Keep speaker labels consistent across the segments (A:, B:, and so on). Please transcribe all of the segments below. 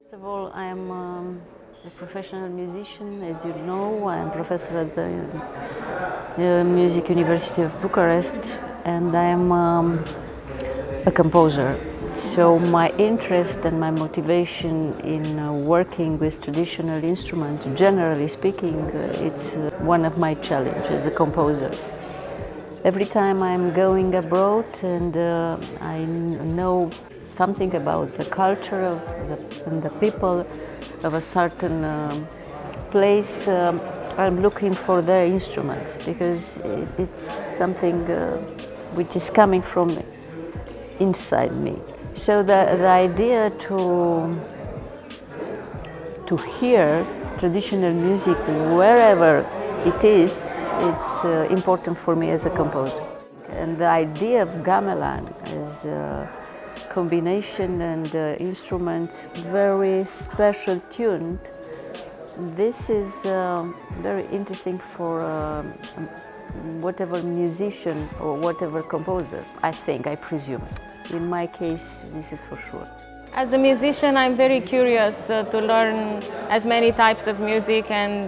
A: First of all, I am a professional musician, as you know. I am professor at the Music University of Bucharest, and I am a composer. So my interest and my motivation in working with traditional instruments, generally speaking, it's one of my challenges as a composer. Every time I'm going abroad and I know something about the culture of the people of a certain place, I'm looking for their instruments because it's something which is coming from inside me. So the idea to hear traditional music wherever it is, it's important for me as a composer. And the idea of Gamelan as combination and instruments very special tuned, this is very interesting for whatever musician or whatever composer, I presume. In my case, this is for sure.
B: As a musician, I'm very curious to learn as many types of music and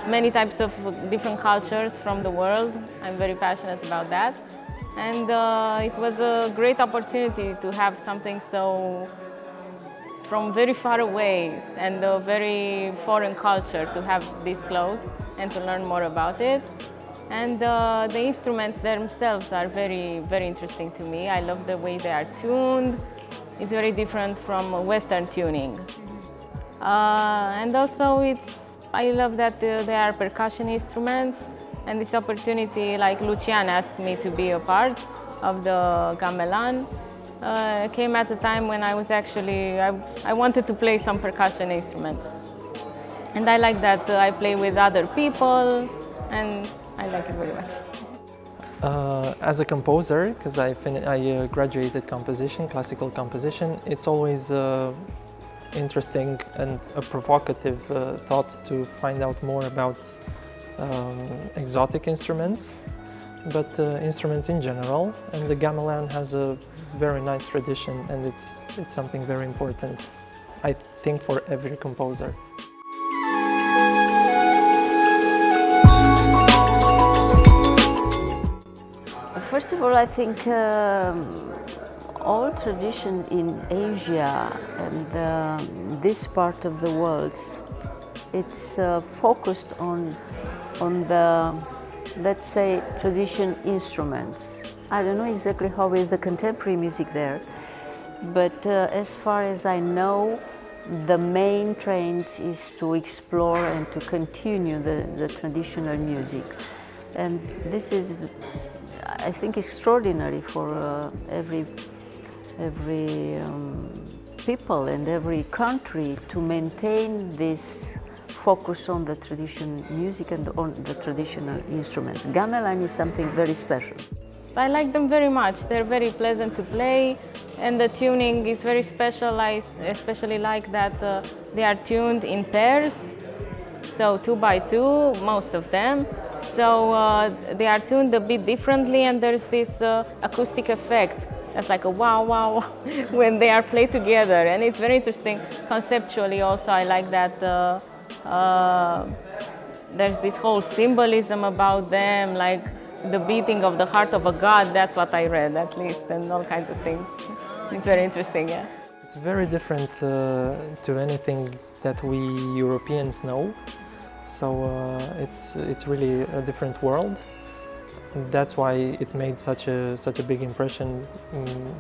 B: many types of different cultures from the world. I'm very passionate about that. And it was a great opportunity to have something so from very far away and a very foreign culture to have this close and to learn more about it. And the instruments themselves are very, very interesting to me. I love the way they are tuned. It's very different from Western tuning. And also I love that they are percussion instruments. And this opportunity, like Lucian asked me to be a part of the Gamelan, came at a time when I was actually, I wanted to play some percussion instrument. And I like that I play with other people, and I like it very much.
C: As a composer, because I graduated composition, classical composition, it's always interesting and a provocative thought to find out more about exotic instruments, but instruments in general. And the Gamelan has a very nice tradition, and it's something very important, I think, for every composer.
A: First of all, I think all tradition in Asia and this part of the world, it's focused on the, let's say, tradition instruments. I don't know exactly how is the contemporary music there, but as far as I know, the main trend is to explore and to continue the traditional music. And this is, I think, extraordinary for every people and every country to maintain this focus on the traditional music and on the traditional instruments. Gamelan is something very special.
B: I like them very much. They're very pleasant to play, and the tuning is very special. I especially like that they are tuned in pairs, so 2 by 2, most of them. So they are tuned a bit differently, and there's this acoustic effect. It's like a wow, wow, when they are played together, and it's very interesting conceptually. Also, I like that there's this whole symbolism about them, like the beating of the heart of a god. That's what I read, at least, and all kinds of things. It's very interesting, yeah.
C: It's very different to anything that we Europeans know. So it's really a different world. That's why it made such a big impression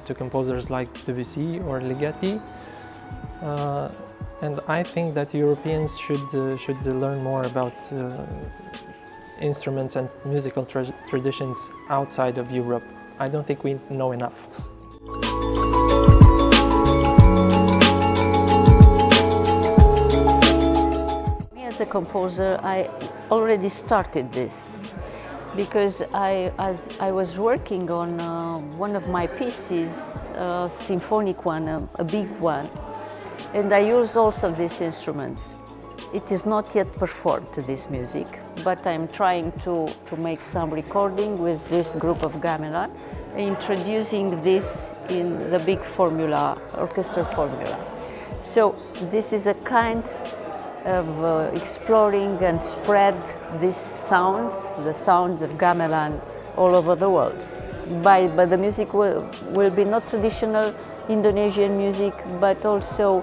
C: to composers like Debussy or Ligeti. And I think that Europeans should learn more about instruments and musical traditions outside of Europe. I don't think we know enough.
A: As a composer, I already started this because as I was working on one of my pieces, a symphonic one, a big one, and I used also these instruments. It is not yet performed, this music, but I'm trying to make some recording with this group of Gamelan, introducing this in the big formula, orchestral formula. So this is a kind of exploring and spread these sounds, the sounds of Gamelan, all over the world. But the music will be not traditional Indonesian music, but also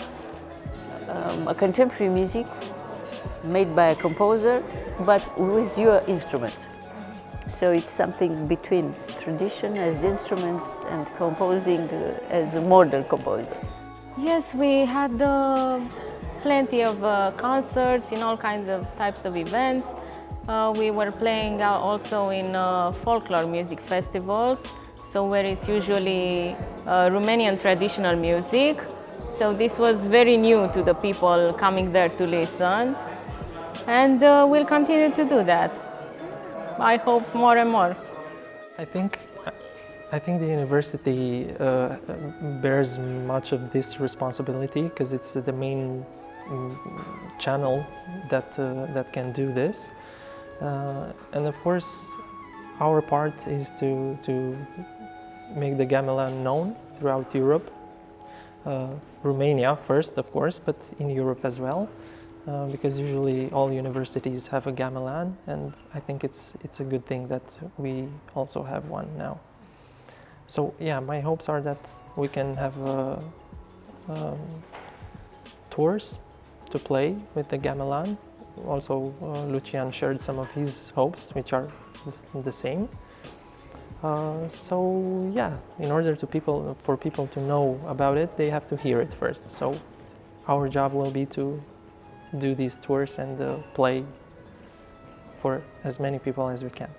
A: a contemporary music made by a composer, but with your instruments. So it's something between tradition as instruments and composing as a modern composer.
B: Yes, we had plenty of concerts in all kinds of types of events. We were playing also in folklore music festivals, so where it's usually Romanian traditional music. So this was very new to the people coming there to listen, and we'll continue to do that. I hope more and more.
C: I think the university bears much of this responsibility because it's the main channel that can do this, and of course, our part is to make the gamelan known throughout Europe. Romania first, of course, but in Europe as well, because usually all universities have a gamelan, and I think it's a good thing that we also have one now. So yeah, my hopes are that we can have tours to play with the gamelan. Also, Lucian shared some of his hopes, which are the same. So yeah, in order for people to know about it, they have to hear it first. So our job will be to do these tours and play for as many people as we can.